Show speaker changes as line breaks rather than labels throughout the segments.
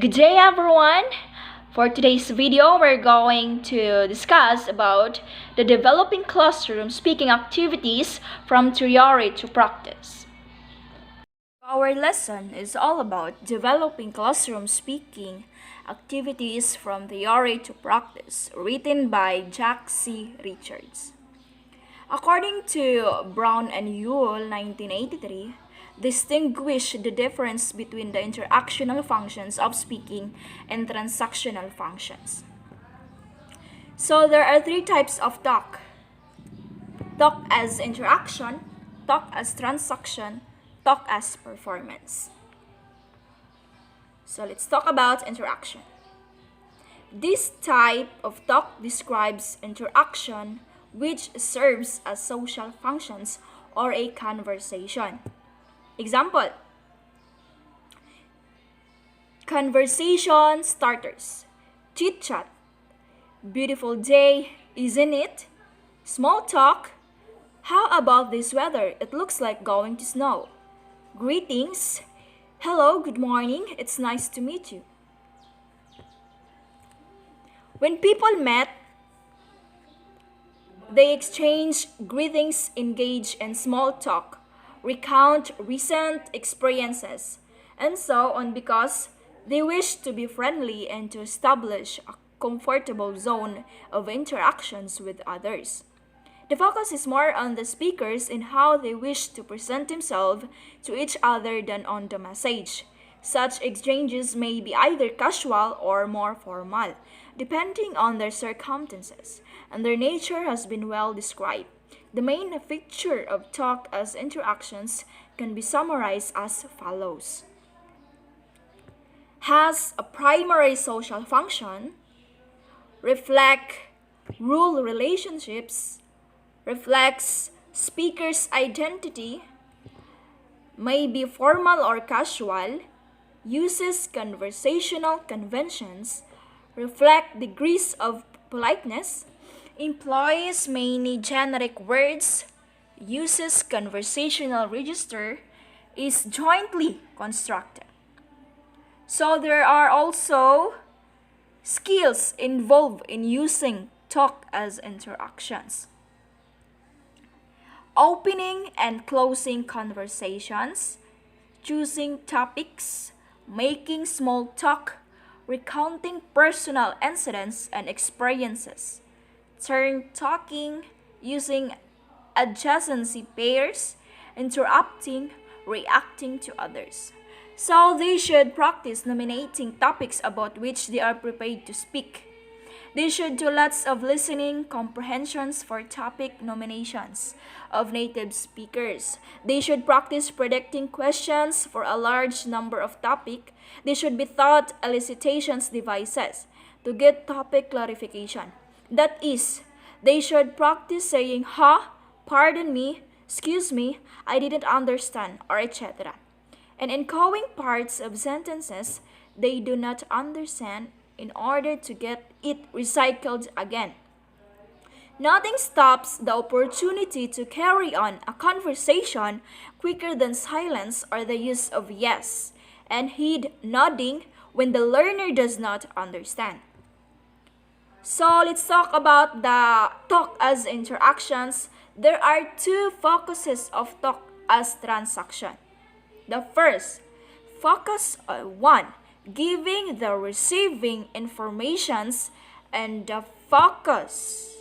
Good day everyone! For today's video, we're going to discuss about the developing classroom speaking activities from theory to practice. Our lesson is all about developing classroom speaking activities from theory to practice, written by Jack C. Richards. According to Brown and Ewell, 1983, distinguish the difference between the interactional functions of speaking and transactional functions. So there are three types of talk. Talk as interaction, talk as transaction, talk as performance. So let's talk about interaction. This type of talk describes interaction which serves as social functions or a conversation. Example: conversation starters, chit chat, beautiful day, isn't it? Small talk, how about this weather? It looks like going to snow. Greetings, hello, good morning, it's nice to meet you. When people met, they exchange greetings, engage in small talk, recount recent experiences, and so on because they wish to be friendly and to establish a comfortable zone of interactions with others. The focus is more on the speakers and how they wish to present themselves to each other than on the message. Such exchanges may be either casual or more formal, depending on their circumstances, and their nature has been well described. The main feature of talk as interactions can be summarized as follows. Has a primary social function, reflect rule relationships, reflects speaker's identity, may be formal or casual, uses conversational conventions, reflect degrees of politeness, employs many generic words, uses conversational register, is jointly constructed. So there are also skills involved in using talk as interactions. Opening and closing conversations, choosing topics, making small talk, recounting personal incidents and experiences, turn talking, using adjacency pairs, interrupting, reacting to others. So they should practice nominating topics about which they are prepared to speak. They should do lots of listening comprehensions for topic nominations of native speakers. They should practice predicting questions for a large number of topics. They should be taught elicitations devices to get topic clarification. That is, they should practice saying, "Huh? Pardon me, excuse me, I didn't understand," or etc. And echoing parts of sentences they do not understand in order to get it recycled again. Nothing stops the opportunity to carry on a conversation quicker than silence or the use of yes and head nodding when the learner does not understand. So let's talk about the talk as interactions. There are two focuses of talk as transaction. The first, focus on one, giving the receiving informations, and the focus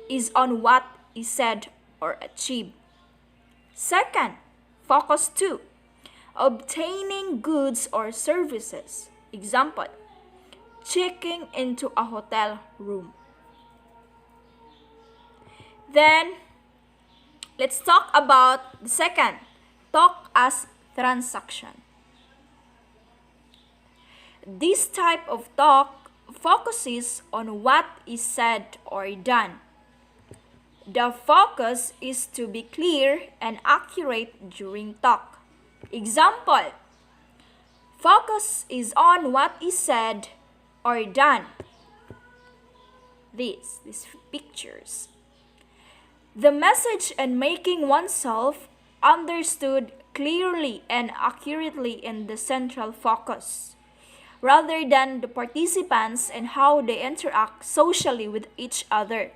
is on what is said or achieved. Second, focus two, obtaining goods or services. Example, checking into a hotel room. Then, let's talk about the second, talk as transaction. This type of talk focuses on what is said or done. The focus is to be clear and accurate during talk. Example, focus is on what is said or done. These pictures. The message and making oneself understood clearly and accurately in the central focus. rather than the participants and how they interact socially with each other.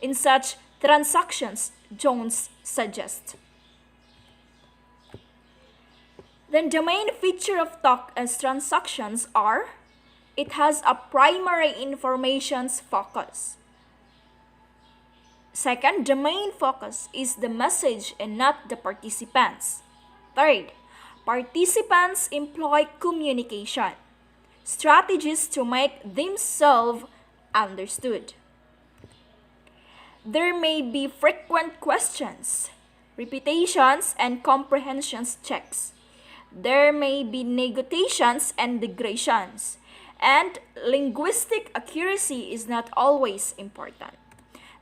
In such transactions, Jones suggests. Then the main feature of talk as transactions are it has a primary information's focus. Second, the main focus is the message and not the participants. Third, participants employ communication strategies to make themselves understood. There may be frequent questions, repetitions, and comprehensions checks. There may be negations and digressions, and linguistic accuracy is not always important.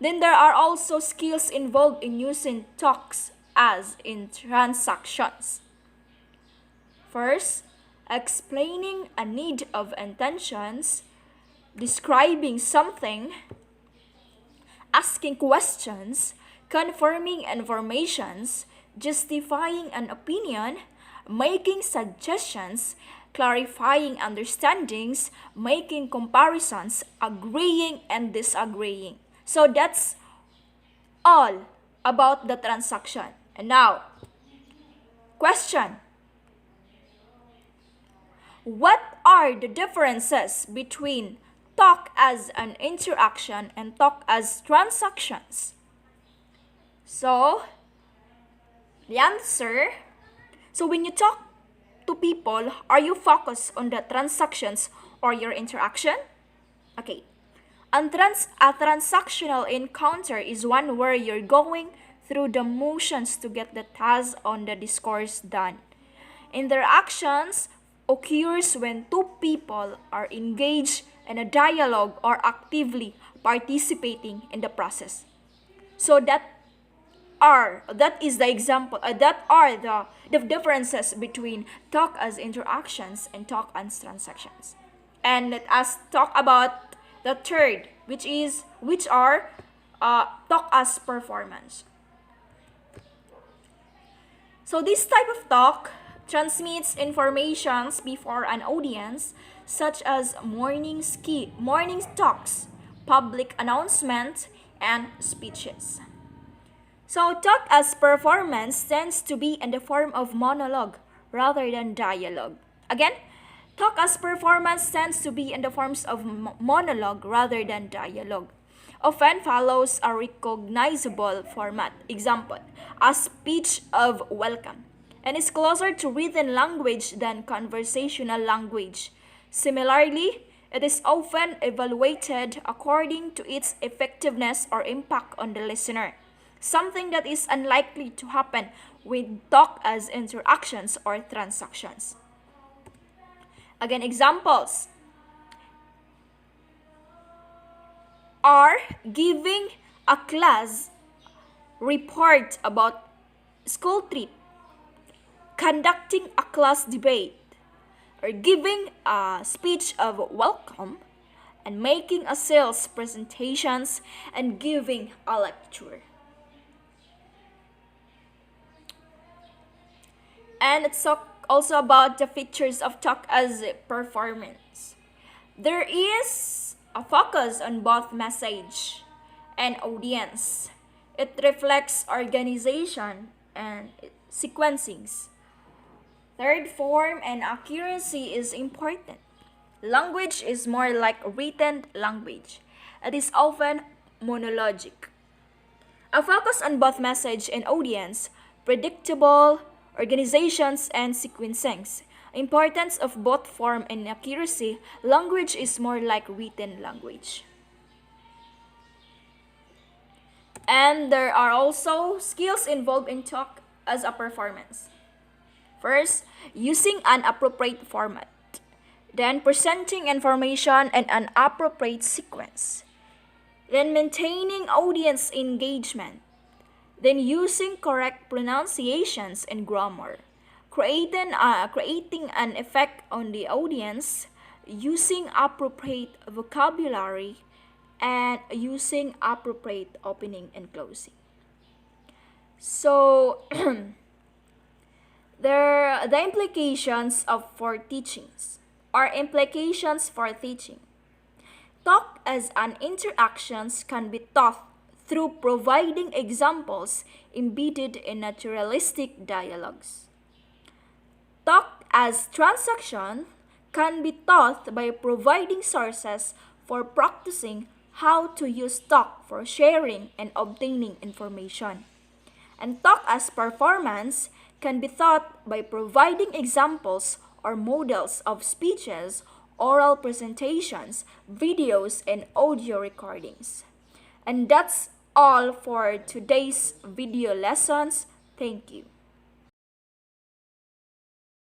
Then there are also skills involved in using talks as in transactions. First, explaining a need of intentions, describing something, asking questions, confirming informations, justifying an opinion, making suggestions, clarifying understandings, making comparisons, agreeing and disagreeing. So that's all about the transaction. And now, question. What are the differences between talk as an interaction and talk as transactions? So, the answer, so when you talk to people, are you focused on the transactions or your interaction? Okay. A transactional encounter is one where you're going through the motions to get the task on the discourse done. Interactions occurs when two people are engaged in a dialogue or actively participating in the process. So that is the example. That are the differences between talk as interactions and talk as transactions. And let us talk about the third, which are talk as performance. So this type of talk transmits informations before an audience, such as morning talks, public announcements, and speeches. So talk as performance tends to be in the form of monologue rather than dialogue. Again, talk as performance tends to be in the forms of monologue rather than dialogue. Often follows a recognizable format. Example, a speech of welcome, and is closer to written language than conversational language. Similarly, it is often evaluated according to its effectiveness or impact on the listener, something that is unlikely to happen with talk as interactions or transactions. Again, examples are giving a class report about school trip, conducting a class debate, or giving a speech of welcome, and making a sales presentations and giving a lecture. And let's talk also about the features of talk as performance. There is a focus on both message and audience. It reflects organization and sequencings. Third, form and accuracy is important. Language is more like written language. It is often monologic. A focus on both message and audience, predictable organizations and sequencings. Importance of both form and accuracy, language is more like written language. And there are also skills involved in talk as a performance. First, using an appropriate format. Then presenting information in an appropriate sequence. Then maintaining audience engagement. Then using correct pronunciations and grammar. Creating an effect on the audience, using appropriate vocabulary, and using appropriate opening and closing. So, the implications of for teachings. are implications for teaching. Talk as an interactions can be taught through providing examples embedded in naturalistic dialogues. Talk as transaction can be taught by providing sources for practicing how to use talk for sharing and obtaining information. And talk as performance can be taught by providing examples or models of speeches, oral presentations, videos, and audio recordings. And that's all for today's video lessons. Thank you.